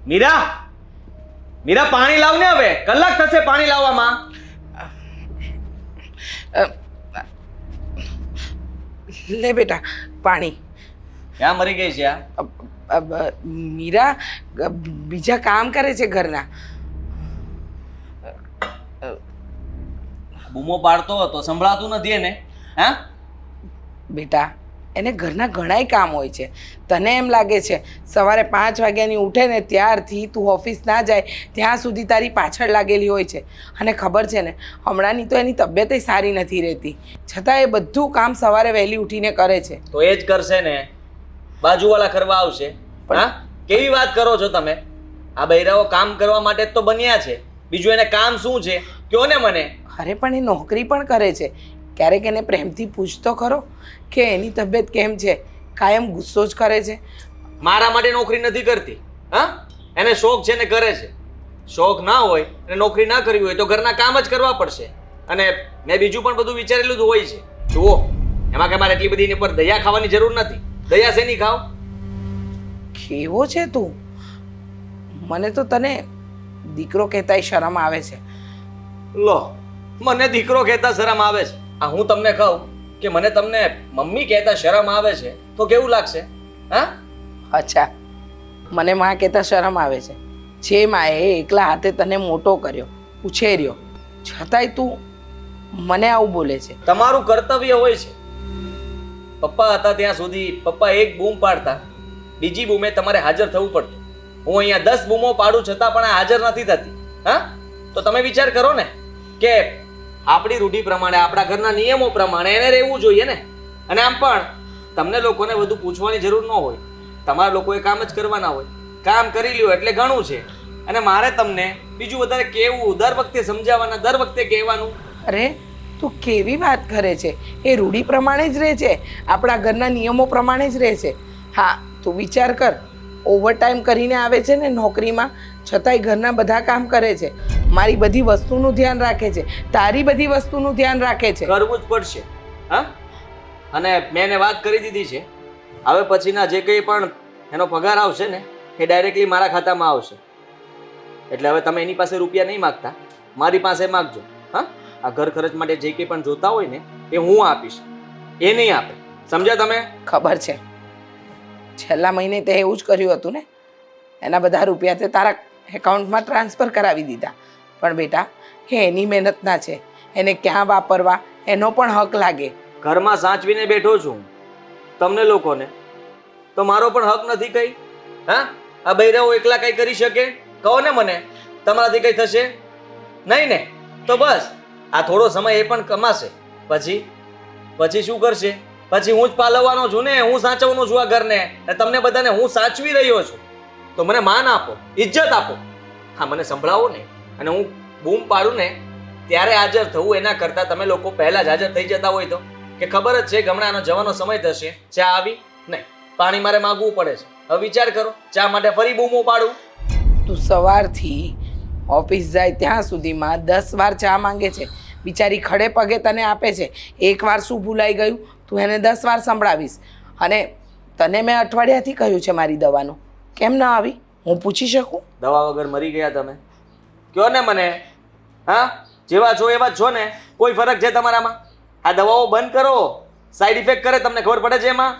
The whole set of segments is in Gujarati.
મીરા, મીરા પાણી લાવ ને, હવે કલાક થશે પાણી લાવવામાં. લે બેટા પાણી. ક્યાં મરી ગઈ છે આ? મીરા બીજા કામ કરે છે ઘરના. બૂમો પાડતો હતો, સંભળાતું નથી એને? હા બેટા એને ઘરના ઘણાય કામ હોય છે. તને એમ લાગે છે સવારે 5 વાગ્યાની ઉઠે ને ત્યારથી તું ઓફિસ ના જાય ત્યાં સુધી તારી પાછળ લાગેલી હોય છે. અને ખબર છે ને હમણાંની તો એની તબિયત સારી નથી રહેતી, છતાં એ બધું કામ સવારે વહેલી ઉઠીને કરે છે. તો એ જ કરશે ને, બાજુવાળા કરવા આવશે. હા, કેવી વાત કરો છો તમે? આ બૈરાઓ કામ કરવા માટે જ તો બન્યા છે, બીજું એને કામ શું છે કયો ને મને. અરે પણ એ નોકરી પણ કરે છે. ક્યારેક એને પ્રેમથી પૂછતો ખરો કે એની તબિયત કેમ છે. કાયમ ગુસ્સો જ કરે છે. મારા માટે નોકરી નથી કરતી. હા, એને શોખ છે ને કરે છે. શોખ ના હોય અને નોકરી ના કરવી હોય તો ઘરના કામ જ કરવા પડશે. અને મેં બીજું પણ બધું વિચારેલું જ હોય છે. જુઓ, એમાં કે મારે એટલી બધી એની પર દયા ખાવાની જરૂર નથી. દયા શેની ખાવ? કેવો છે તું? મને તો તને દીકરો કહેતાય શરમ આવે છે. લો, મને દીકરો કહેતા શરમ આવે છે? આ હું તમને કહું કે મને તમને મમ્મી કહેતા શરમ આવે છે તો કેવું લાગશે? હા, અચ્છા, મને માં કહેતા શરમ આવે છે. જે માએ એકલા હાથે તને મોટો કર્યો, ઉછેર્યો, છતાંય તું મને આવું બોલે છે. તમારું કર્તવ્ય હોય છે. પપ્પા હતા ત્યાં સુધી પપ્પા એક બૂમ પાડતા, બીજી બૂમે તમારે હાજર થવું પડતું. હું અહીંયા 10 બૂમો પાડું છતાં પણ આ હાજર નથી થતી. હા, તો તમે વિચાર કરો ને કે આપણી રૂઢિ પ્રમાણે, આપણા ઘરના નિયમો પ્રમાણે એને રહેવું જોઈએ ને. અને આમ પણ તમને લોકોને વધુ પૂછવાની જરૂર ન હોય. તમારા લોકોએ કામ જ કરવાના હોય. કામ કરી લ્યો એટલે ઘણું છે. અને મારે તમને બીજું વધારે કહેવું, દર વખતે સમજાવવાના, દર વખતે કહેવાનું? અરે તું કેવી વાત કરે છે? એ રૂઢિ પ્રમાણે જ રહે છે, આપણા ઘરના નિયમો પ્રમાણે જ રહે છે. હા, તું વિચાર કર, ઓવરટાઈમ કરીને આવે છે ને નોકરીમાં, છતાંય ઘરના બધા કામ કરે છે. મારી બધી વસ્તુનું ધ્યાન રાખે છે, તારી બધી વસ્તુનું ધ્યાન રાખે છે. કરવું જ પડશે. હા, અને મેં એને વાત કરી દીધી છે. હવે પછીના જે કંઈ પણ એનો પગાર આવશે ને એ ડાયરેક્ટલી મારા ખાતામાં આવશે. એટલે હવે તમે એની પાસે રૂપિયા નહીં માગતા, મારી પાસે માગજો. હા, આ ઘર ખર્ચ માટે જે કંઈ પણ જોતા હોય ને એ હું આપીશ, એ નહીં આપે. સમજ્યા તમે? ખબર છે, છેલ્લા મહિને તે એવું જ કર્યું હતું ને. એના બધા રૂપિયા તે તારા એકાઉન્ટમાં ટ્રાન્સફર કરાવી દીધા. પણ બેટા એ એની મહેનતના છે, એને ક્યાં વાપરવા એનો પણ હક લાગે. ઘરમાં સાચવીને બેઠો છું તમને લોકોને, તો મારો પણ હક નથી કઈ? હા, આ બૈરાઓ એકલા કઈ કરી શકે? કહો ને મને, તમારાથી કઈ થશે નહીં ને? તો બસ આ થોડો સમય એ પણ કમાશે, પછી શું કરશે? પછી હું જ પાલવવાનો છું ને, હું સાચવવાનો છું આ ઘરને. અને તમને બધાને હું સાચવી રહ્યો છું. તો મને માન આપો, ઇજ્જત આપો. હા, મને સંભળાવો ને. અને હું બૂમ પાડું ને ત્યારે હાજર થવું, એના કરતાં તમે લોકો પહેલા જ હાજર થઈ જતા હોય તો. કે ખબર જ છે ગમણાનો જવાનો સમય થશે, ચા આવી નહીં, પાણી મારે માગવું પડે છે. હવે વિચાર કરો, ચા માટે ફરી બૂમો પાડું? તું સવારથી ઓફિસ જાય ત્યાં સુધીમાં 10 વાર ચા માંગે છે. બિચારી ખડે પગે તને આપે છે. એકવાર શું ભૂલાઈ ગયું તું એને 10 વાર સંભળાવીશ. અને તને મેં અઠવાડિયાથી કહ્યું છે મારી દવાનું, કેમ ના આવી? હું પૂછી શકું? દવા વગર મરી ગયા તમે? કયો ને મને. હા, જેવા છો એવા જ છો ને? કોઈ ફરક છે તમારામાં? આ દવાઓ બંધ કરો, સાઈડ ઇફેક્ટ કરે, તમને ખબર પડે છે એમાં?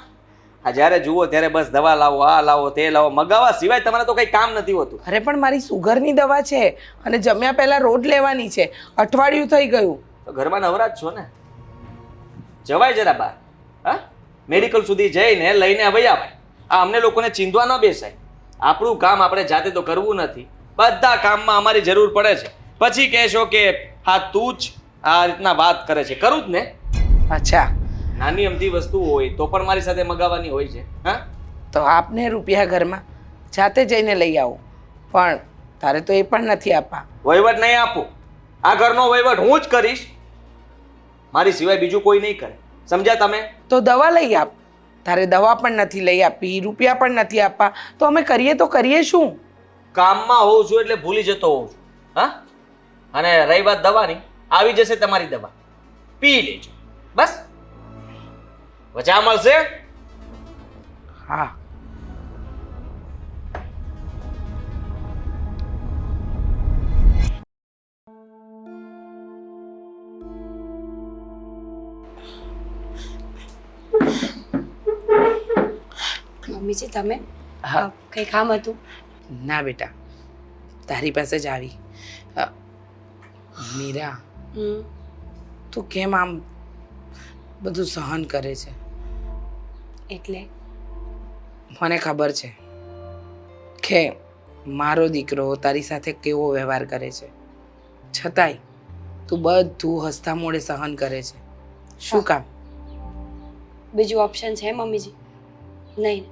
આ જ્યારે જુઓ ત્યારે બસ દવા લાવો, આ લાવો, તે લાવો, મગાવવા સિવાય તમારે તો કંઈ કામ નથી હોતું. અરે પણ મારી સુગરની દવા છે અને જમ્યા પહેલાં રોજ લેવાની છે. અઠવાડિયું થઈ ગયું. તો ઘરમાં નવરા જ છો ને, જવાય જરા બહાર. હા, મેડિકલ સુધી જઈને લઈને ભાઈ આવે. આ અમને લોકોને ચીંધવા ન બેસાય. આપણું કામ આપણે જાતે તો કરવું નથી. બધા કામમાં અમારી જરૂર પડે છે. પછી કહેશો કે હા તું જ આ રીતના વાત કરે છે. કરું જ ને. અચ્છા, નાની અમથી વસ્તુ હોય તો પણ મારી સાથે મગાવવાની હોય છે. હા, તો આપને રૂપિયા ઘરમાં જાતે જઈને લઈ આવો. પણ તારે તો એ પણ નથી આપવા. વહીવટ નહીં આપું. આ ઘરનો વહીવટ હું જ કરીશ, મારી સિવાય બીજું કોઈ નહીં કરે. સમજ્યા તમે? તો દવા લઈ આપ. તારે દવા પણ નથી લઈ આપી, રૂપિયા પણ નથી આપવા, તો અમે કરીએ તો કરીએ શું? કામમાં હોઉં છું એટલે ભૂલી જતો હોઉં છું. હા, અને રહી વાત દવાની, આવી જશે તમારી દવા, પી લેજો બસ. વચા મળશે. હા. મમ્મીજી તમે હા. કંઈ કામ હતું? ના બેટા, તારી પાસે જ આવી. અ, મીરા, તું કેમ આમ બધું સહન કરે છે? એટલે મને ખબર છે કે મારો દીકરો તારી સાથે કેવો વ્યવહાર કરે છે, છતાંય તું બધું હસતા મોઢે સહન કરે છે. શું હા. કામ? બીજું ઓપ્શન છે મમ્મીજી? નહીં.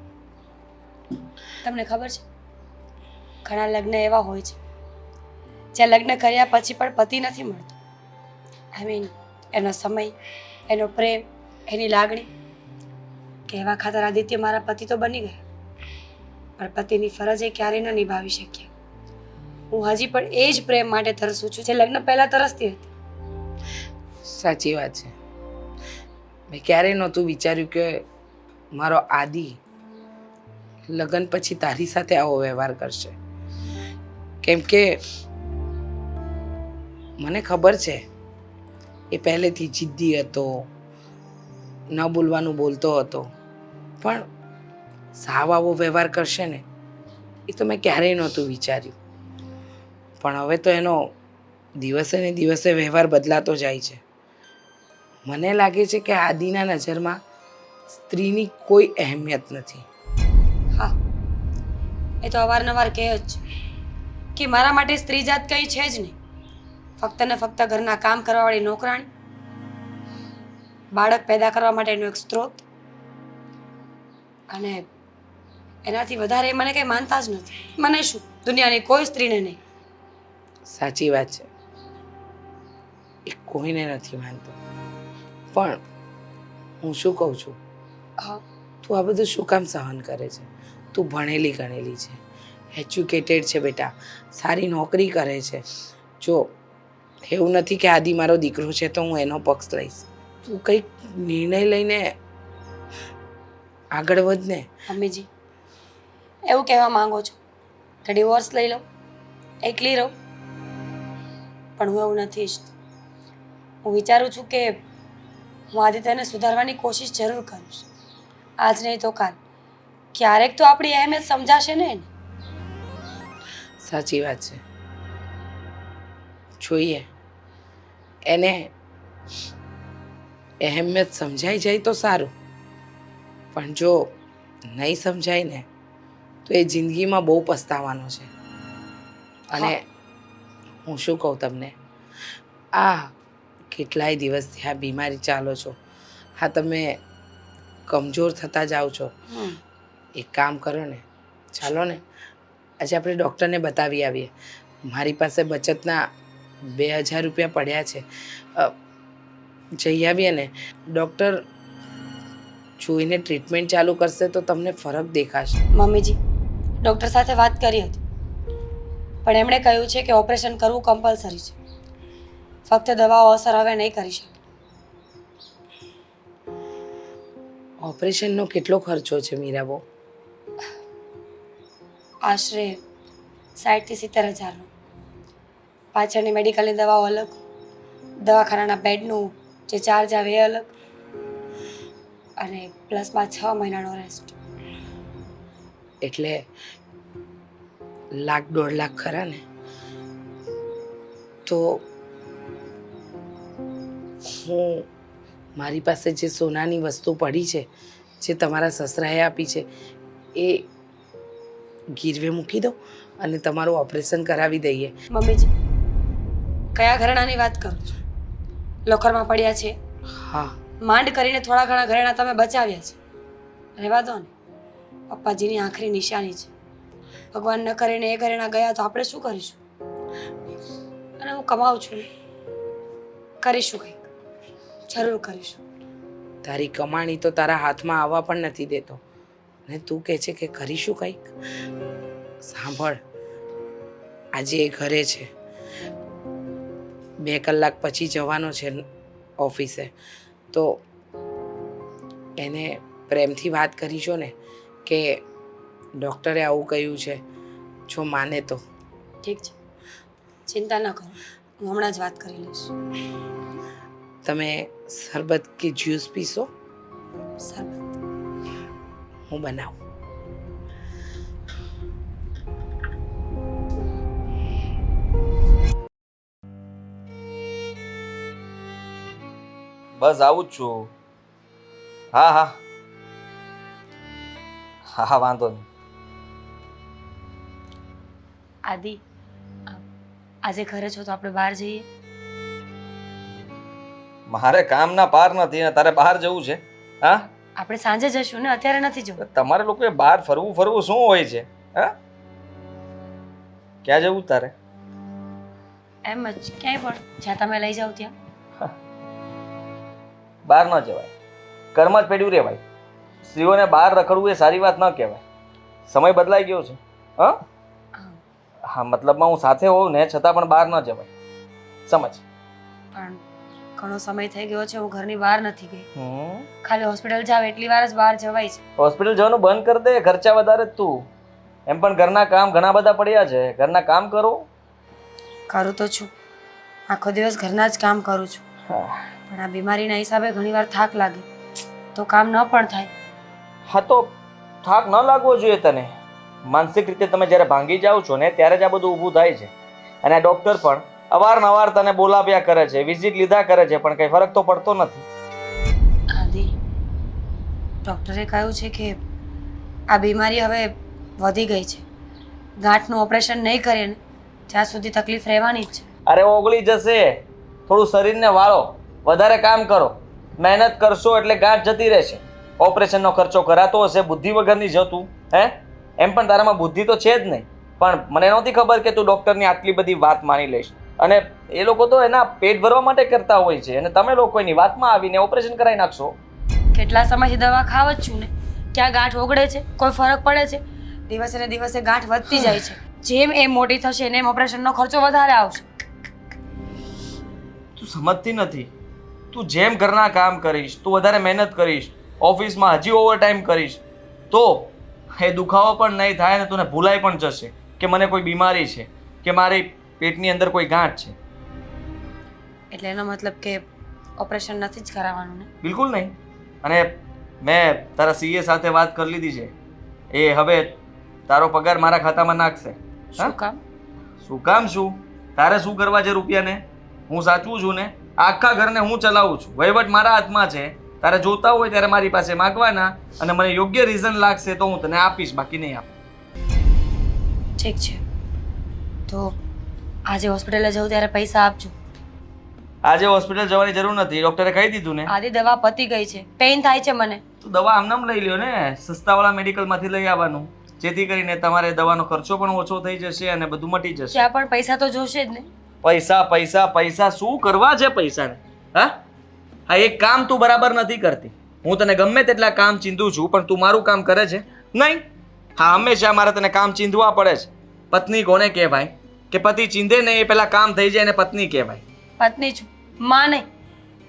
તમને ખબર છે ઘણા લગ્ન એવા હોય છે જ્યાં લગ્ન કર્યા પછી પણ પતિ નથી મળતો. આઈ મીન એનો સમય, એનો પ્રેમ, એની લાગણી કહેવા ખાતર આદિત્ય મારા પતિ તો બની ગયા, પણ પતિની ફરજ એ ક્યારેય ન નિભાવી શક્યા. હું હજી પણ એ જ પ્રેમ માટે તરસું છું જે લગ્ન પહેલા તરસતી હતી. સાચી વાત છે. મેં ક્યારેય નહોતું વિચાર્યું કે મારો આદિ લગ્ન પછી તારી સાથે આવો વ્યવહાર કરશે. કેમ કે મને ખબર છે એ પહેલેથી જિદ્દી હતો, ન બોલવાનું બોલતો હતો, પણ સાવ આવો વ્યવહાર કરશે ને એ તો મેં ક્યારેય નહોતું વિચાર્યું. પણ હવે તો એનો દિવસે ને દિવસે વ્યવહાર બદલાતો જાય છે. મને લાગે છે કે આદિના નજરમાં સ્ત્રીની કોઈ અહેમિયત નથી. હા, એ તો અવારનવાર કહે જ છે કે મારા માટે સ્ત્રી જાત કંઈ છે જ નહીં, ફક્ત ને ફક્ત ઘરના કામ કરવાવાળી નોકરાણી, બાળક પેદા કરવા માટેનો એક સ્ત્રોત, અને એનાથી વધારે એ મને કંઈ માનતા જ નથી. મને શું, દુનિયાની કોઈ સ્ત્રીને નહીં. સાચી વાત છે, એ કોઈને નથી માનતો. પણ હું શું કહું છું, હા, તું આ બધું શું કામ સહન કરે છે? તું ભણેલી ગણેલી છે, એજ્યુકેટેડ છે બેટા, સારી નોકરી કરે છે. જો એવું નથી કે આદિ મારો દીકરો છે તો હું એનો પક્ષ લઈશ. તું કંઈક નિર્ણય લઈને આગળ વધ ને. મમ્મીજી એવું કહેવા માંગો છો કે ડિવોર્સ લઈ લો, એકલી રહું? પણ હું એવું નથી ઈચ્છતી. હું વિચારું છું કે હું આદિત્યને સુધારવાની કોશિશ જરૂર કરીશ. આજ નહીં તો કાલ ક્યારેક તો આપણી અહેમિયત સમજાશે ને એને. સાચી વાત છે. જોઈએ એને અહેમિયત સમજાઈ જાય તો સારું, પણ જો નહીં સમજાય ને તો એ જિંદગીમાં બહુ પસ્તાવાનો છે. અને હું શું કહું તમને, આ કેટલાય દિવસથી આ બીમારી ચાલો છો, હા તમે કમજોર થતા જાઓ છો. એક કામ કરો ને, ચાલો ને આજે આપણે ડૉક્ટરને બતાવી આવીએ. મારી પાસે બચતના 2000 રૂપિયા પડ્યા છે. જઈ આવીએ ને. ડૉક્ટર જોઈને ટ્રીટમેન્ટ ચાલુ કરશે તો તમને ફરક દેખાશે. મમ્મીજી ડૉક્ટર સાથે વાત કરી હતી, પણ એમણે કહ્યું છે કે ઓપરેશન કરવું કમ્પલસરી છે. ફક્ત દવાઓ અસર હવે નહીં કરી શકે. ઓપરેશનનો કેટલો ખર્ચો છે મીરાબો? આશરે 60 થી 70 હજારનો. પાછળની મેડિકલની દવાઓ અલગ, દવાખાનાના બેડનું જે ચાર્જ આવે એ અલગ, અને પ્લસમાં 6 મહિનાનો રેસ્ટ. એટલે 1,00,000-1.5 લાખ ખરા ને? તો હું મારી પાસે જે સોનાની વસ્તુ પડી છે, જે તમારા સસરાએ આપી છે, એ ગીરવે મૂકી દો અને તમારું ઓપરેશન કરાવી દઈએ. મમ્મીજી કયા ઘરેણાની વાત કરો છો? લોકરમાં પડ્યા છે, હા, માંડ કરીને થોડા ઘણા ઘરેણા તમે બચાવ્યા છે. રહેવા દો ને, પપ્પાજીની આખરી નિશાની છે. ભગવાન ન કરીને એ ઘરેણા ગયા તો આપણે શું કરીશું? અને હું કમાઉં છું ને, કરીશું કંઈક, જરૂર કરીશું. તારી કમાણી તો તારા હાથમાં આવવા પણ નથી દેતો ને તું કહે છે કે કરીશું કંઈક. સાંભળ, આજે એ ઘરે છે, 2 કલાક પછી જવાનો છે ઓફિસે, તો એને પ્રેમથી વાત કરીશો ને કે ડૉક્ટરે આવું કહ્યું છે, જો માને તો. ઠીક છે, ચિંતા ન કરો, હું હમણાં જ વાત કરી લઈશ. તમે શરબત કે જ્યુસ પીશો? સરબત હું બનાવું. બસ આવું જ છું. હા હા હા હા વાંધો નહીં. આદિ આજે ઘરે છો તો આપણે બહાર જઈએ. મારે કામના પાર નથી ને તારે બહાર જવું છે? હા, આપણે સાંજે જઈશું ને, અત્યારે નથી જવું. તમારે લોકોએ બહાર ફરવું શું હોય છે? હા, ક્યાં જવું તારે? એમ જ ક્યાંય પણ જ્યાં તમે લઈ જાઓ ત્યાં. બહાર ન જવાય, ઘરમાં જ પડ્યું રહેવાય. સ્ત્રીઓને બહાર રખડવું એ સારી વાત ન કહેવાય. સમય બદલાઈ ગયો છે. હા હા, મતલબમાં હું સાથે હોઉં ને છતાં પણ બહાર ન જવાય, સમજ? પણ ઘણો સમય થઈ ગયો છે, હું ઘરની બહાર નથી ગઈ. ખાલી હોસ્પિટલ જાવ એટલી વાર જ બહાર જવાય છે. હોસ્પિટલ જવાનું બંધ કરી દે, ખર્ચા વધારે જ તું. એમ પણ ઘરના કામ ઘણા બધા પડ્યા છે, ઘરના કામ કરો. કરું તો છું, આખો દિવસ ઘરના જ કામ કરું છું, પણ આ બીમારીના હિસાબે ઘણીવાર થાક લાગે તો કામ ન પણ થાય. હા તો થાક ન લાગવો જોઈએ તને. માનસિક રીતે તમે જ્યારે ભાંગી જાઓ છો ને ત્યારે જ આ બધું ઊભું થાય છે. અને આ ડૉક્ટર પણ અવારનવાર તને બોલાવ્યા કરે છે, વિઝિટ લીધા કરે છે, પણ કંઈ ફરક તો પડતો નથી. આદિ, ડૉક્ટરે કહ્યું છે કે આ બીમારી હવે વધી ગઈ છે. ગાંઠનું ઓપરેશન નહીં કરીએ ને ત્યાં સુધી તકલીફ રહેવાની જ છે. અરે ઓગળી જશે. થોડું શરીરને વાળો, વધારે કામ કરો, મહેનત કરશો એટલે ગાંઠ જતી રહેશે. ઓપરેશનનો ખર્ચો કરાતો હશે, બુદ્ધિ વગરની જતું હે? એમ પણ તારામાં બુદ્ધિ તો છે જ નહીં. પણ મને નહોતી ખબર કે તું ડૉક્ટરની આટલી બધી વાત માની લઈશ. અને એ લોકો તો એના પેટ ભરવા માટે કરતા હોય છે, અને તમે લોકો એની વાતમાં આવીને ઓપરેશન કરાવી નાખશો. કેટલા સમયથી દવા ખાવ જ છું ને, ક્યાં ગાંઠ ઓગળે છે? કોઈ ફરક પડે છે? દિવસે ને દિવસે ગાંઠ વધતી જાય છે. જેમ એ મોટી થશે ને એમ ઓપરેશનનો ખર્ચો વધારે આવશે. તું સમજતી નથી. તું જેમ ઘરના કામ કરીશ, તું વધારે મહેનત કરીશ, ઓફિસમાં હજી ઓવરટાઈમ કરીશ, તો એ દુખાવો પણ નહીં થાય ને તને ભૂલાઈ પણ જશે કે મને કોઈ બીમારી છે, કે મારી પેટની અંદર કોઈ ગાંઠ છે. એટલે એનો મતલબ કે ઓપરેશન નથી જ કરાવવાનું ને? બિલકુલ નહીં. અને મેં તારા સીએ સાથે વાત કરી લીધી છે. એ હવે તારો પગાર મારા ખાતામાં નાખશે. શું કામ? શું કામ શું? તારે શું કરવા છે રૂપિયાને? હું સાચવું છું ને, આખા ઘરને હું ચલાવું છું, વહીવટ મારા હાથમાં છે. તારે જોતા હોય ત્યારે મારી પાસે માગવાના, અને મને યોગ્ય રીઝન લાગશે તો હું તને આપીશ, બાકી નહીં આપું. ઠીક છે, તો આજે હોસ્પિટલે જવું ત્યારે પૈસા આપજો. આજે હોસ્પિટલ જવાની જરૂર નથી, ડૉક્ટરે કહી દીધું ને. આદિ, દવા પતી ગઈ છે, પેઇન થાય છે મને. તું દવા આમનામ લઈ લ્યો ને, સસ્તાવાળા મેડિકલમાંથી લઈ આવવાનું, જેથી કરીને તમારે દવાનો ખર્ચો પણ ઓછો થઈ જશે અને બધું મટી જશે. ત્યાં પણ પૈસા તો જોશે જ ને. પૈસા પૈસા પૈસા શું કરવા છે પૈસાને? હા હા, એક કામ તું બરાબર નથી કરતી. હું તને ગમે તેટલા કામ ચીંધું છું, પણ તું મારું કામ કરે છે નહીં. હા, હંમેશા મારે તને કામ ચીંધવા પડે છે. પત્ની કોને કહેવાય? કે પતિ ચીંધે ને એ પેલા કામ થઈ જાય ને પત્ની કહેવાય. પત્ની છું, માં નહીં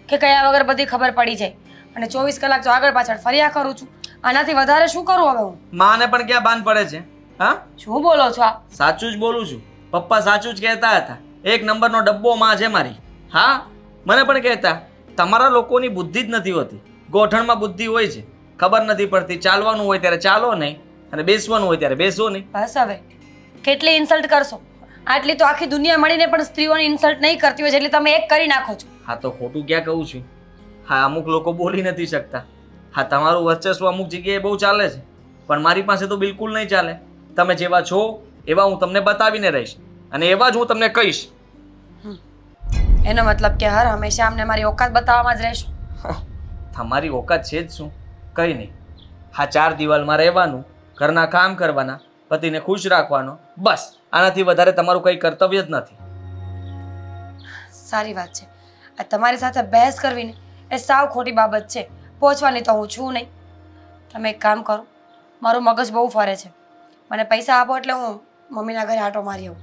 કે કયા વગર બધી ખબર પડી જાય. અને 24 કલાક જો આગળ પાછળ ફર્યા કરું છું, આનાથી વધારે શું કરું હવે હું? માને પણ ક્યાં ભાન પડે છે? હા, શું બોલો છો આ? સાચું જ બોલું છું. પપ્પા સાચું જ કહેતા હતા. એક નંબરનો ડબ્બો માં છે મારી. હા, મને પણ કહેતા તમારા લોકોની બુદ્ધિ જ નથી હોતી. ગોઠણમાં બુદ્ધિ હોય છે, ખબર નથી પડતી. ચાલવાનું હોય ત્યારે ચાલો નહીં, અને બેસવાનું હોય ત્યારે બેસો નહીં. બસ હવે, કેટલી ઇન્સલ્ટ કરશો? આટલી તો આખી દુનિયા મળીને પણ સ્ત્રીઓની ઇન્સલ્ટ નહીં કરતી હોય જેટલી તમે એક કરી નાખો છો. હા, તો ખોટું ક્યાં કહું છું? હા, અમુક લોકો બોલી નથી શકતા. હા, તમારું વર્ચસ્વ અમુક જગ્યાએ બહુ ચાલે છે, પણ મારી પાસે તો બિલકુલ નહીં ચાલે. તમે જેવા છો એવા હું તમને બતાવીને રહીશ, અને એવા જ હું તમને કહીશ. એનો મતલબ કે હર હંમેશા અમને મારી ઓકાત બતાવવામાં જ રહેશો? તમારી ઓકાત છે જ શું? કંઈ નહીં. હા, 4 દિવાલમાં રહેવાનું, ઘરના કામ કરવાના, પતિને ખુશ રાખવાનો, બસ. આનાથી વધારે તમારું કંઈ કર્તવ્ય જ નથી. સારી વાત છે. આ તમારી સાથે બહેસ કરવી ને એ સાવ ખોટી બાબત છે. પહોંચવાની તો હું છું નહીં. તમે એક કામ કરો, મારું મગજ બહુ ફરે છે, મને પૈસા આપો એટલે હું મમ્મીના ઘરે આંટો મારી આવું.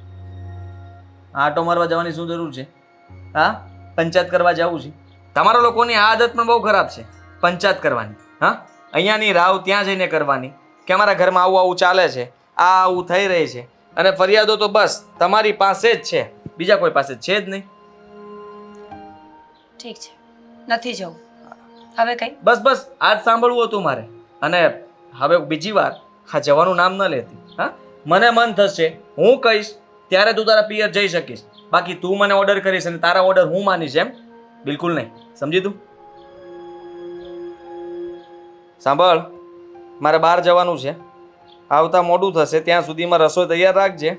આંટો મારવા જવાની શું જરૂર છે? હા, પંચાયત કરવા જવું છે? તમારા લોકોની આ આદત પણ બહુ ખરાબ છે, પંચાયત કરવાની. હા, અહીંયાની રાવ ત્યાં જઈને કરવાની કે અમારા ઘરમાં આવું આવું ચાલે છે, આ આવું થઈ રહી છે, અને ફરિયાદો તો બસ તમારી પાસે જ છે, બીજા કોઈ પાસે છે જ નહીં. ઠીક છે, નથી જવું હવે કંઈ. બસ બસ, આજ સાંભળવું હતું મારે. અને હવે બીજી વાર હા જવાનું નામ ન લેતી. હા, મને મન થશે હું કહીશ ત્યારે તું તારા પિયર જઈ શકીશ, બાકી તું મને ઓર્ડર કરીશ અને તારા ઓર્ડર હું માનીશ એમ બિલકુલ નહીં. સમજી તું? સાંભળ, મારે બહાર જવાનું છે, આવતા મોડું થશે, ત્યાં સુધીમાં રસોઈ તૈયાર રાખજે.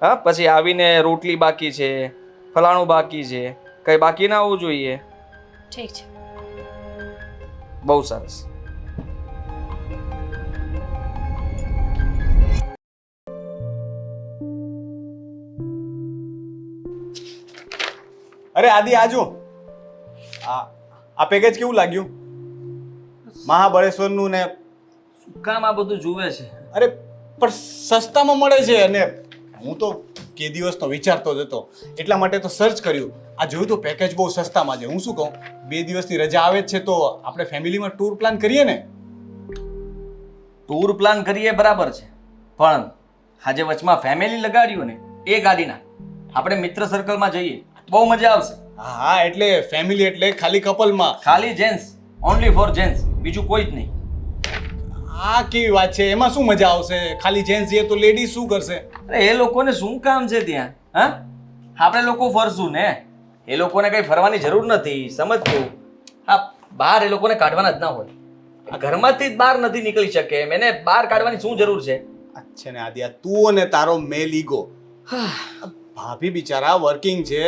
હા, પછી આવીને રોટલી બાકી છે, ફલાણું બાકી છે, કંઈ બાકી ના આવવું જોઈએ. ઠીક છે. બહુ સરસ. અરે આદિ આજો આ પેકેજ કેવું લાગ્યું? મહાબળેશ્વરનું ને કામ આ બધું જુએ છે. અરે પણ સસ્તામાં મળે છે. અને હું તો કે દિવસ તો વિચારતો જ હતો, એટલા માટે તો સર્ચ કર્યું. આ જોયું તો પેકેજ બહુ સસ્તામાં છે. હું શું કહું, 2 દિવસની રજા આવે જ છે તો આપણે ફેમિલીમાં ટૂર પ્લાન કરીએ ને. ટૂર પ્લાન કરીએ બરાબર છે, પણ આજે વચમાં ફેમિલી લગાડ્યું ને એ ગાડીના આપણે મિત્ર સર્કલમાં જઈએ, બહુ મજા આવશે. હા એટલે ફેમિલી એટલે ખાલી કપલમાં. ખાલી જેન્ટ્સ, ઓનલી ફોર જેન્ટ્સ, બીજું કોઈ જ નહીં. આ કેવી વાત છે? એમાં શું મજા આવશે? ખાલી જેન્ટ્સ જઈએ તો લેડીઝ શું કરશે? અરે એ લોકોને શું કામ છે ત્યાં? હા, આપણે લોકો ફરશું ને, એ લોકોને કઈ ફરવાની જરૂર નથી. સમજતું? હા, બહાર એ લોકોને કાઢવાના જ ના હોય. આ ઘરમાંથી જ બહાર નથી નીકળી શકે, એને બહાર કાઢવાની શું જરૂર છે? અચ્છા ને આદિ, તું અને તારો મેલ ઈગો. ભાભી બિચારા વર્કિંગ છે,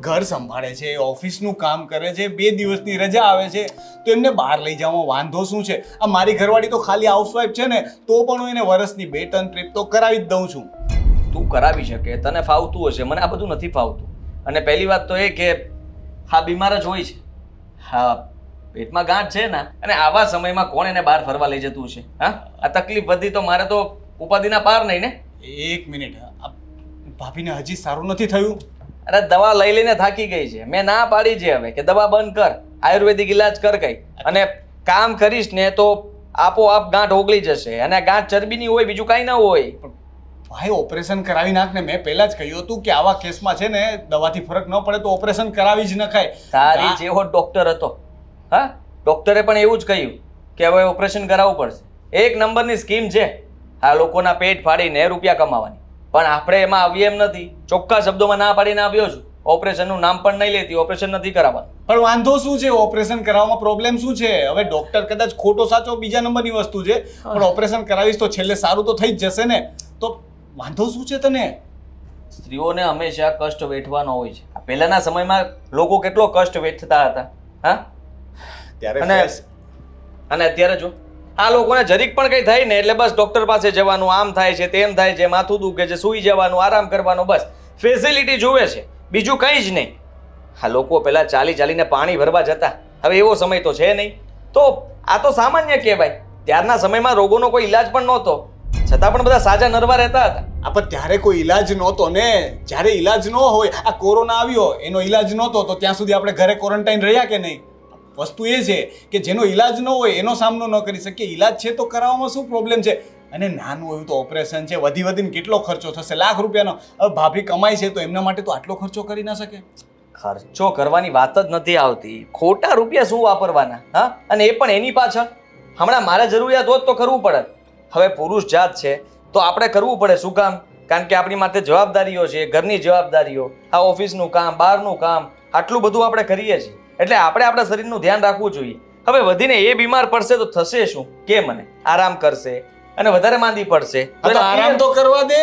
ઘર સંભાળે છે, ઓફિસનું કામ કરે છે, 2 દિવસની રજા આવે છે તો એમને બહાર લઈ જવામાં વાંધો શું છે? આ મારી ઘરવાળી તો ખાલી હાઉસવાઈફ છે ને, તો પણ હું એને વર્ષની 2-3 ટ્રીપ તો કરાવી જ દઉં છું. તું કરાવી શકે, તને ફાવતું હશે, મને આ બધું નથી ફાવતું. અને પહેલી વાત તો એ કે હા બીમાર જ હોય છે, હા પેટમાં ગાંઠ છે ને, અને આવા સમયમાં કોણ એને બહાર ફરવા લઈ જતું છે? હા, આ તકલીફ વધી તો મારે તો ઉપાધિના પાર નહીં ને. 1 મિનિટ, ભાભીને હજી સારું નથી થયું? અરે દવા લઈ લઈને થાકી ગઈ છે, મેં ના પાડી છે હવે કે દવા બંધ કર, આયુર્વેદિક ઇલાજ કર કઈ, અને કામ કરીશ ને તો આપોઆપ ગાંઠ ઓગળી જશે. અને ગાંઠ ચરબીની હોય, બીજું કાંઈ ના હોય. ભાઈ ઓપરેશન કરાવી નાખ ને. મેં પહેલા જ કહ્યું હતું કે આવા કેસમાં છે ને દવાથી ફરક ન પડે તો ઓપરેશન કરાવી જ નખાય. તારી જેવો ડોક્ટર હતો, હા, ડોક્ટરે પણ એવું જ કહ્યું કે હવે ઓપરેશન કરાવવું પડશે. 1 નંબરની સ્કીમ છે આ લોકોના પેટ ફાડીને રૂપિયા કમાવાની, પણ આપણે એમાં આવીએ એમ નથી. ચોખ્ખા શબ્દોમાં ના પાડીને આવ્યો છું, ઓપરેશનનું નામ પણ નહીં લેતી, ઓપરેશન નથી કરાવવાનું. પણ વાંધો શું છે? ઓપરેશન કરાવવામાં પ્રોબ્લેમ શું છે? હવે ડોક્ટર કદાચ ખોટો સાચો બીજા નંબરની વસ્તુ છે, પણ ઓપરેશન કરાવીશ તો છેલ્લે સારું તો થઈ જ જશે ને. તો વાંધો શું છે તને? સ્ત્રીઓને હંમેશા કષ્ટ વેઠવાનો હોય છે. પહેલાના સમયમાં લોકો કેટલો કષ્ટ વેઠતા હતા, હા, ત્યારે અને અત્યારે જો આ લોકોને જરીક પણ કંઈ થાય ને એટલે બસ ડોક્ટર પાસે જવાનું, આમ થાય છે, તેમ થાય છે, માથું દુખે છે, સૂઈ જવાનું, આરામ કરવાનો, બસ ફેસિલિટી જુએ છે, બીજું કંઈ જ નહીં. આ લોકો પહેલા ચાલીને પાણી ભરવા જતા, હવે એવો સમય તો છે નહીં. તો આ તો સામાન્ય કહેવાય. ત્યારના સમયમાં રોગોનો કોઈ ઈલાજ પણ નહોતો, છતાં પણ બધા સાજા નરવા રહેતા હતા. પણ ત્યારે કોઈ ઈલાજ નહોતો ને. જ્યારે ઈલાજ ન હોય, આ કોરોના આવ્યો એનો ઈલાજ નહોતો તો ત્યાં સુધી આપણે ઘરે ક્વોરન્ટાઇન રહ્યા કે નહીં? વસ્તુ એ છે કે જેનો ઈલાજ ન હોય એનો સામનો ન કરી શકીએ. ઈલાજ છે તો કરાવવામાં શું પ્રોબ્લેમ છે? અને નાનું એવું તો ઓપરેશન છે, વધીને કેટલો ખર્ચો થશે? લાખ રૂપિયાનો. હવે ભાભી કમાય છે તો એમના માટે તો આટલો ખર્ચો કરી ના શકે. ખર્ચો કરવાની વાત જ નથી આવતી, ખોટા રૂપિયા શું વાપરવાના? હા, અને એ પણ એની પાછળ. હમણાં મારે જરૂરિયાત હોત તો કરવું પડે. હવે પુરુષ જાત છે તો આપણે કરવું પડે. શું કામ? કારણ કે આપણી માથે જવાબદારીઓ છે, ઘરની જવાબદારીઓ, આ ઓફિસનું કામ, બહારનું કામ, આટલું બધું આપણે કરીએ છીએ, એટલે આપણે આપણા શરીરનું ધ્યાન રાખવું જોઈએ. હવે વધીને એ બીમાર પડશે તો થશે શું? કે મને આરામ કરશે અને વધારે માંદી પડશે તો આરામ તો કરવા દે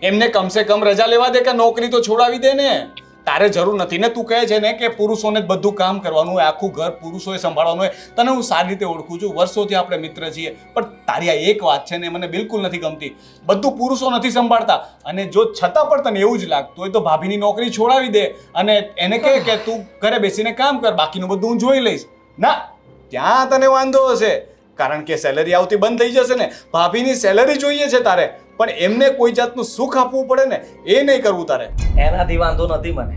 એમને, કમસે કમ રજા લેવા દે કે નોકરી તો છોડાવી દે ને. તારે જરૂર નથી ને. તું કહે છે ને કે પુરુષોને જ બધું કામ કરવાનું હોય, આખું ઘર પુરુષોએ સંભાળવાનું હોય. તને હું સારી રીતે ઓળખું છું, વર્ષોથી આપણે મિત્ર છીએ, પણ તારી આ એક વાત છે ને મને બિલકુલ નથી ગમતી. બધું પુરુષો નથી સંભાળતા, અને જો છતાં પણ તને એવું જ લાગતું હોય તો ભાભીની નોકરી છોડાવી દે અને એને કહે કે તું ઘરે બેસીને કામ કર, બાકીનું બધું હું જોઈ લઈશ. ના, ત્યાં તને વાંધો હશે, કારણ કે સેલરી આવતી બંધ થઈ જશે ને. ભાભીની સેલરી જોઈએ છે તારે, પણ એમને કોઈ જાતનું સુખ આપવું પડે ને, એ નહીં કરવું તારે. એનાથી વાંધો નથી મને.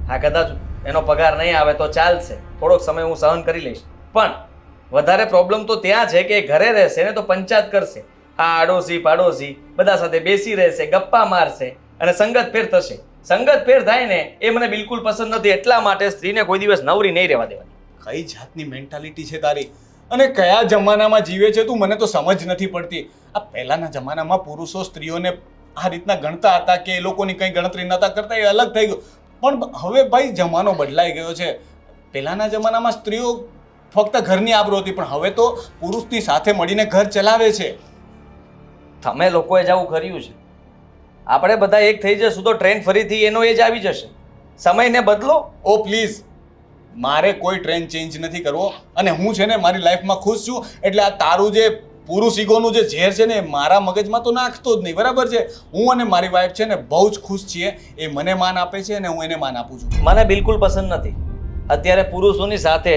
હા, કદાચ એનો પગાર નહીં આવે તો ચાલશે, થોડોક સમય હું સહન કરી લઈશ. પણ વધારે પ્રોબ્લેમ તો ત્યાં છે કે ઘરે રહેશે ને તો પંચાયત કરશે. આ આડોશી પાડોશી બધા સાથે બેસી રહેશે, ગપ્પા મારશે અને સંગત ફેર થશે. સંગત ફેર થાય ને એ મને બિલકુલ પસંદ નથી. એટલા માટે સ્ત્રીને કોઈ દિવસ નવરી નહીં રહેવા દેવાની. કઈ જાતની મેન્ટાલિટી છે તારી? અને કયા જમાનામાં જીવે છે તું? મને તો સમજ નથી પડતી. આ પહેલાના જમાનામાં પુરુષો સ્ત્રીઓને આ રીતના ગણતા હતા કે એ લોકોની કંઈ ગણતરી નતા કરતા, એ અલગ થઈ ગયું. પણ હવે ભાઈ જમાનો બદલાઈ ગયો છે. પહેલાના જમાનામાં સ્ત્રીઓ ફક્ત ઘરની આબરૂ હતી, પણ હવે તો પુરુષની સાથે મળીને ઘર ચલાવે છે. તમે લોકોએ જ આવું કર્યું છે. આપણે બધા એક થઈ જશું તો ટ્રેન ફરીથી એનો એ જ આવી જશે. સમયને બદલો. ઓ પ્લીઝ, મારે કોઈ ટ્રેન્ડ ચેન્જ નથી કરવો, અને હું છે ને મારી લાઈફમાં ખુશ છું. એટલે આ તારું જે પુરુષ ઈગોનું જે ઝેર છે ને એ મારા મગજમાં તો નાખતો જ નહીં, બરાબર છે? હું અને મારી વાઈફ છે ને બહુ જ ખુશ છીએ. એ મને માન આપે છે અને હું એને માન આપું છું. મને બિલકુલ પસંદ નથી. અત્યારે પુરુષોની સાથે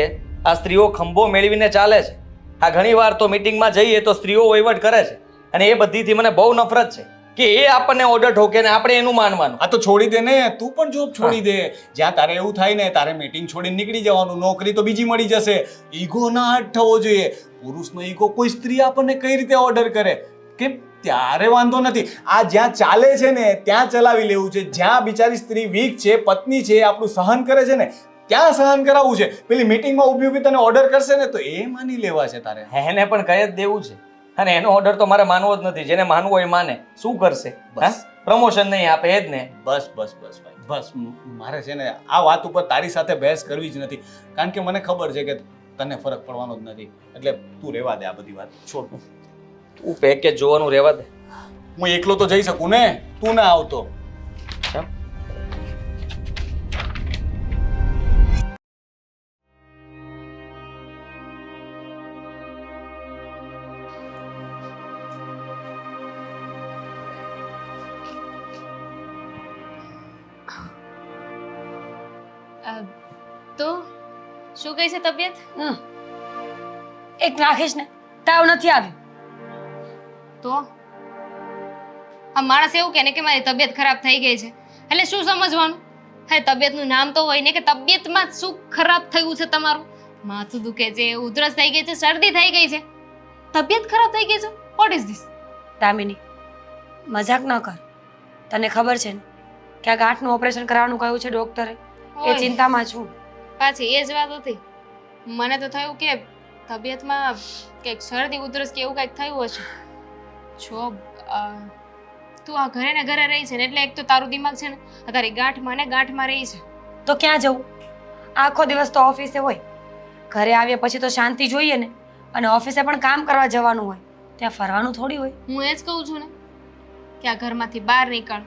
આ સ્ત્રીઓ ખંભો મેળવીને ચાલે છે. આ ઘણીવાર તો મીટિંગમાં જઈએ તો સ્ત્રીઓ વહીવટ કરે છે, અને એ બધીથી મને બહુ નફરત છે કે એ આપણને ઓર્ડર ઠોકે ને આપણે એનું માનવાનું. આ તો છોડી દે ને, તું પણ જોબ છોડી દે. જ્યાં તારે એવું થાય ને તારે મીટિંગ છોડીને નીકળી જવાનું, નોકરી તો બીજી મળી જશે. ઈગો ના હટ થવો જોઈએ. પુરુષનો ઈગો કોઈ સ્ત્રી આપણને કઈ રીતે ઓર્ડર કરે કે ત્યારે વાંધો નથી. આ જ્યાં ચાલે છે ને ત્યાં ચલાવી લેવું છે. જ્યાં બિચારી સ્ત્રી વીક છે, પત્ની છે, આપણું સહન કરે છે ને ત્યાં સહન કરાવવું છે. પેલી મીટિંગમાં ઊભી ઊભી તને ઓર્ડર કરશે ને તો એ માની લેવા છે તારે. એને પણ કહી જ દેવું છે, અને એનો ઓર્ડર તો મારે માનવો જ નથી. જેને માનવો એ માને. શું કરશે? બસ. પ્રમોશન નહીં આપે એ જ ને. બસ બસ બસ ભાઈ, બસ. મારે છે ને આ વાત ઉપર તારી સાથે બહેસ કરવી જ નથી, કારણ કે મને ખબર છે કે તને ફરક પડવાનો જ નથી. એટલે તું રહેવા દે, આ બધી વાત છોડ. તું પેકેજ જોવાનું રહેવા દે. હું એકલો તો જઈ શકું ને, તું ના આવતો. ચાલ. તો શું કહે છે તબિયત? એક નાખીશ ને તાવ નથી આવ્યું તો આ માણસ એવું કહે ને કે મારી તબિયત ખરાબ થઈ ગઈ છે, એટલે શું સમજવાનું? હે, તબિયતનું નામ તો હોય ને કે તબિયતમાં શું ખરાબ થયું છે તમારું? માથું દુખે છે, ઉધરસ થઈ ગઈ છે, શરદી થઈ ગઈ છે, તબિયત ખરાબ થઈ ગઈ છે. What is this? દામિની, મજાક ન કર. તને ખબર છે ને કે આ ગાંઠનું ઓપરેશન કરાવવાનું કહ્યું છે ડોક્ટરે. એ ચિંતામાં છું. પાછી એ જ વાત હતી. મને તો થયું કે તબિયતમાં કંઈક શરદી ઉધરસ કે એવું કંઈક થયું હશે. જો તું આ ઘરે ને ઘરે રહી છે ને એટલે એક તો તારું દિમાગ છે ને આ તારી ગાંઠમાં ને ગાંઠમાં રહી છે. તો ક્યાં જવું? આખો દિવસ તો ઓફિસે હોય, ઘરે આવ્યા પછી તો શાંતિ જોઈએ ને. અને ઓફિસે પણ કામ કરવા જવાનું હોય, ત્યાં ફરવાનું થોડી હોય. હું એ જ કહું છું ને કે આ ઘરમાંથી બહાર નીકળ.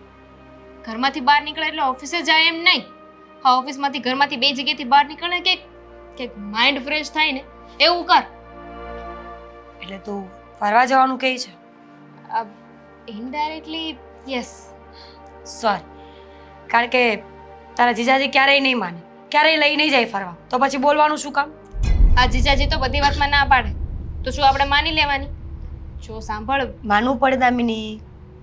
ઘરમાંથી બહાર નીકળે એટલે ઓફિસે જાય એમ નહીં. હા, ઓફિસમાંથી ઘરમાંથી બે જગ્યાએથી બહાર નીકળે કે માઇન્ડ ફ્રેશ થાય ને એવું કર. એટલે તું ફરવા જવાનું કહે છે? Indirectly yes. સોરી, કારણ કે તારા જીજાજી ક્યારેય નહીં માને, ક્યારેય લઈ નહીં જાય ફરવા, તો પછી બોલવાનું શું કામ? આ જીજાજી તો બધી વાતમાં ના પાડે તો શું આપણે માની લેવાની? જો સાંભળ માનવું પડે દામિની,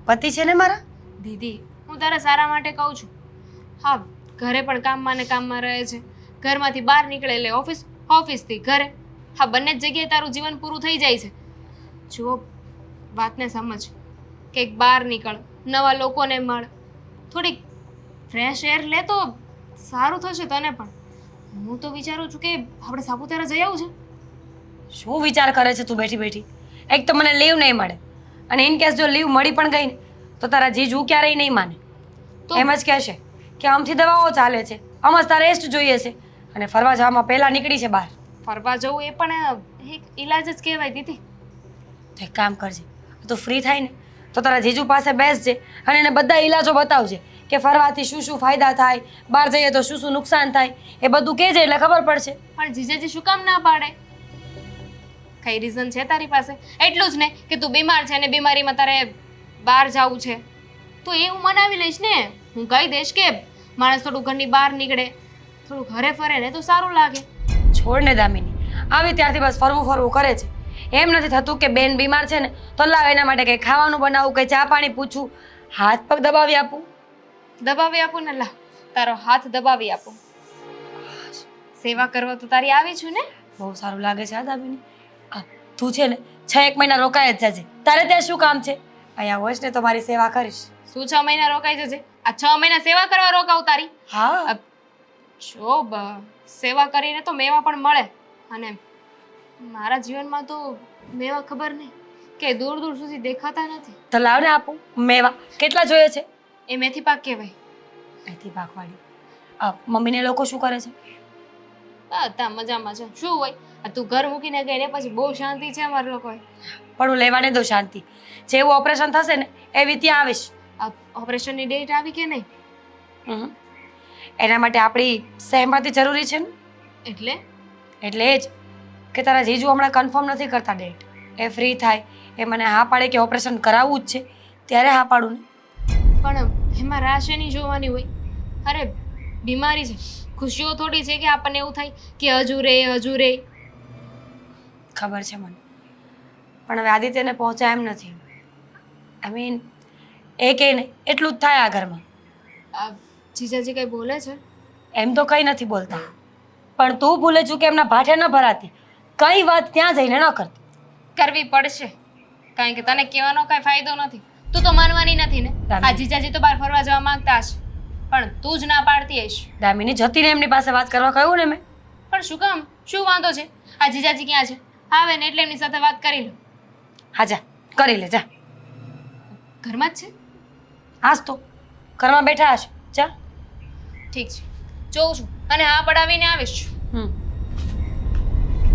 પતિ છે ને મારા. દીદી, હું તારા સારા માટે કહું છું. હા, ઘરે પણ કામમાં ને કામમાં રહે છે, ઘરમાંથી બહાર નીકળે એટલે ઓફિસ, ઓફિસથી ઘરે. હા, બંને જ જગ્યાએ તારું જીવન પૂરું થઈ જાય છે. જો વાતને સમજ, કંઈક બહાર નીકળ, નવા લોકોને મળ, થોડીક ફ્રેશ એર લે તો સારું થશે તને પણ. હું તો વિચારું છું કે આપણે સાપુતારા જઈ આવું છે. શું વિચાર કરે છે તું બેઠી બેઠી? એક તો મને લીવ નહીં મળે, અને ઇન કેસ જો લીવ મળી પણ ગઈ ને તો તારા જીજુ ક્યારેય નહીં માને. તો એમ જ કહેશે કે આમથી દવાઓ ચાલે છે, આમ જ તારે રેસ્ટ જોઈએ છે, અને ફરવા જવામાં પહેલાં નીકળી છે બહાર. ફરવા જવું એ પણ એક ઈલાજ જ કહેવાય દીદી. તો એક કામ કરજે, તું ફ્રી થાય ને તો તારા જીજુ પાસે બેસજે અને એને બધા ઈલાજો બતાવજે કે ફરવાથી શું શું ફાયદા થાય, બહાર જઈએ તો શું શું નુકસાન થાય, એ બધું કહેજે એટલે ખબર પડશે. પણ જીજાજી શું કામ ના પાડે? કઈ રીઝન છે તારી પાસે? એટલું જ ને કે તું બીમાર છે અને બીમારીમાં તારે બહાર જવું છે, તો એ હું મનાવી લઈશ ને. હું કહી દઈશ કે માણસ થોડું ઘરની બહાર નીકળે, થોડું ઘરે ફરે ને તો સારું લાગે. છોડ ને દામિની, આવી ત્યારથી બસ ફરવું ફરવું કરે છે. એમ નથી થતું કે બેન બીમાર છે ને તો લાવ એના માટે કંઈ ખાવાનું બનાવું, કંઈ ચા પાણી પૂછું, હાથ પગ દબાવી આપું. દબાવી આપું ને? લા, તારો હાથ દબાવી આપું. સેવા કરવા તો તારી આવી છું ને. બહુ સારું લાગે છે આ દામિની. તું છે ને 6-1 મહિના રોકાય જ જજે. તારે ત્યાં શું કામ છે? અહીંયા હોઈશ ને તો મારી સેવા કરીશ. શું 6 મહિના રોકાઈ જજે? આ 6 મહિના સેવા કરવા રોકાવ તારી? હા, જો સેવા કરીને તો મેવા પણ મળે, અને મારા જીવનમાં તો મેવા ખબર નહીં કે દૂર દૂર સુધી દેખાતા નથી. તો લાવ ને આપું મેવા. કેટલા જોઈએ છે? એ મેથી પાક કહેવાય. અહીંથી પાકવાળી. મમ્મીને લોકો શું કરે છે? બધા મજામાં છે. શું હોય, આ તું ઘર મૂકીને ગઈ ને પછી બહુ શાંતિ છે અમારા લોકોએ. પણ હું લેવાને દો શાંતિ. જેવું ઓપરેશન થશે ને એવી ત્યાં આવીશ. આ ઓપરેશનની ડેટ આવી કે નહીં? હમ. એના માટે આપણી સહેમતિ જરૂરી છે ને. એટલે એટલે એ જ કે તારા જીજુ હમણાં કન્ફર્મ નથી કરતા ડેટ. એ ફ્રી થાય એ મને હા પાડે કે ઓપરેશન કરાવવું જ છે ત્યારે હા પાડું ને. પણ એમાં રાહ શેની જોવાની હોય? અરે બીમારી છે, ખુશીઓ થોડી છે કે આપણને એવું થાય કે હજુ રે હજુ રે. ખબર છે મને, પણ હવે આદિત્યને પહોંચાય એમ નથી. આઈ મીન એ કહે ને એટલું જ થાય આ ઘરમાં. આ જીજાજી કંઈ બોલે છે? એમ તો કંઈ નથી બોલતા, પણ તું ભૂલે છું કે એમના ભાઠે ન ભરાતી. કઈ વાત ત્યાં જઈને ન કરતી. કરવી પડશે, કારણ કે તને કહેવાનો કાંઈ ફાયદો નથી. તું તો માનવાની નથી ને. આ જીજાજી તો બહાર ફરવા જવા માંગતા હશે, પણ તું જ ના પાડતી હશ. દામિની જતીને એમની પાસે વાત કરવા કહ્યું ને મેં. પણ શું કામ? શું વાંધો છે? આ જીજાજી ક્યાં છે? આવે ને એટલે એમની સાથે વાત કરી લો. હા જા કરી લે જા. ઘરમાં જ છે? હાસ તો ઘરમાં બેઠા હશે. જા. ઠીક છે, જોઉં છું અને હા પડાવીને આવીશ.